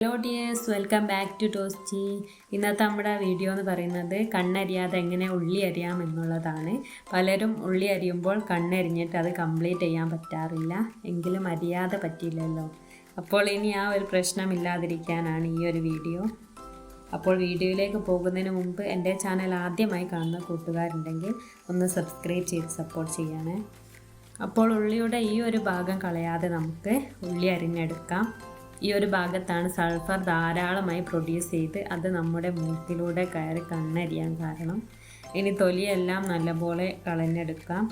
Hello dears, welcome back to Toasty. ഇന്നത്തെ നമ്മുടെ video എന്ന് പറയുന്നത് കണ്ണരിയാതെ എങ്ങനെ ഉള്ളി അരിയാം എന്നുള്ളതാണ്. പലരും ഉള്ളി അരിയുമ്പോൾ കണ്ണരിഞ്ഞിട്ട് അത് കംപ്ലീറ്റ് ചെയ്യാൻ പറ്റാറില്ല, എങ്കിലും അരിയാതെ പറ്റില്ലല്ലോ. അപ്പോൾ ഇനി ആ ഒരു പ്രശ്നമില്ലാതിരിക്കാനാണ് ഈ ഒരു വീഡിയോ. അപ്പോൾ വീഡിയോയിലേക്ക് പോകുന്നതിന് മുമ്പ് എൻ്റെ ചാനൽ ആദ്യമായി കാണുന്ന കൂട്ടുകാരുണ്ടെങ്കിൽ ഒന്ന് സബ്സ്ക്രൈബ് ചെയ്ത് സപ്പോർട്ട് ചെയ്യണേ. അപ്പോൾ ഉള്ളിയുടെ ഈ ഒരു ഭാഗം കളയാതെ നമുക്ക് ഉള്ളി അരിഞ്ഞെടുക്കാം. ഈ ഒരു ഭാഗത്താണ് സൾഫർ ധാരാളമായി പ്രൊഡ്യൂസ് ചെയ്ത് അത് നമ്മുടെ മൂക്കിലൂടെ കയറി കണ്ണരിയാൻ കാരണം. ഇനി തൊലിയെല്ലാം നല്ലപോലെ കളഞ്ഞെടുക്കാം.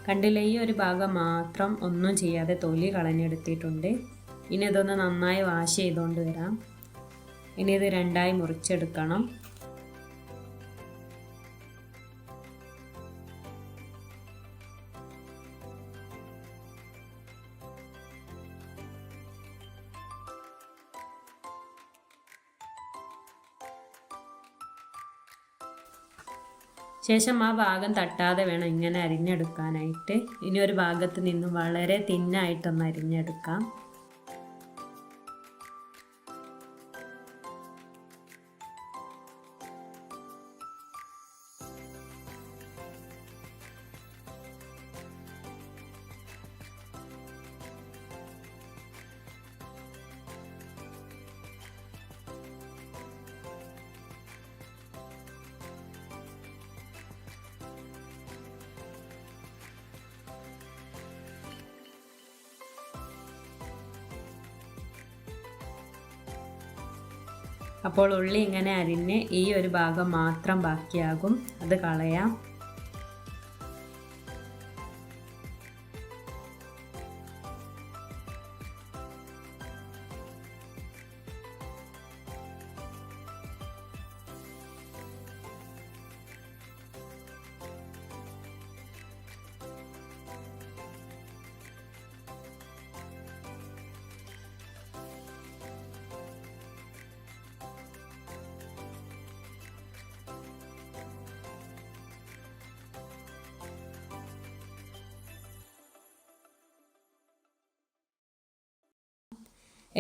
കണ്ടില്ലേ, ഈ ഒരു ഭാഗം മാത്രം ഒന്നും ചെയ്യാതെ തൊലി കളഞ്ഞെടുത്തിട്ടുണ്ട്. ഇനി ഇതൊന്ന് നന്നായി വാഷ് ചെയ്തുകൊണ്ട് വരാം. ഇനി ഇത് രണ്ടായി മുറിച്ചെടുക്കണം. ശേഷം ആ ഭാഗം തട്ടാതെ വേണം ഇങ്ങനെ അരിഞ്ഞെടുക്കാനായിട്ട്. ഇനി ഒരു ഭാഗത്ത് നിന്നും വളരെ തിന്നായിട്ടൊന്ന് അരിഞ്ഞെടുക്കാം. അപ്പോൾ ഉള്ളി ഇങ്ങനെ അരിഞ്ഞ് ഈ ഒരു ഭാഗം മാത്രം ബാക്കിയാകും, അത് കളയാം.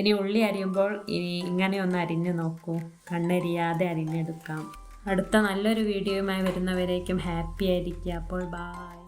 ഇനി ഉള്ളി അരിയുമ്പോൾ ഇങ്ങനെ ഒന്ന് അരിഞ്ഞു നോക്കൂ, കണ്ണരിയാതെ അരിഞ്ഞെടുക്കാം. അടുത്ത നല്ലൊരു വീഡിയോയുമായി വരുന്നവരേക്കും ഹാപ്പി ആയിരിക്കുക. അപ്പോൾ ബൈ.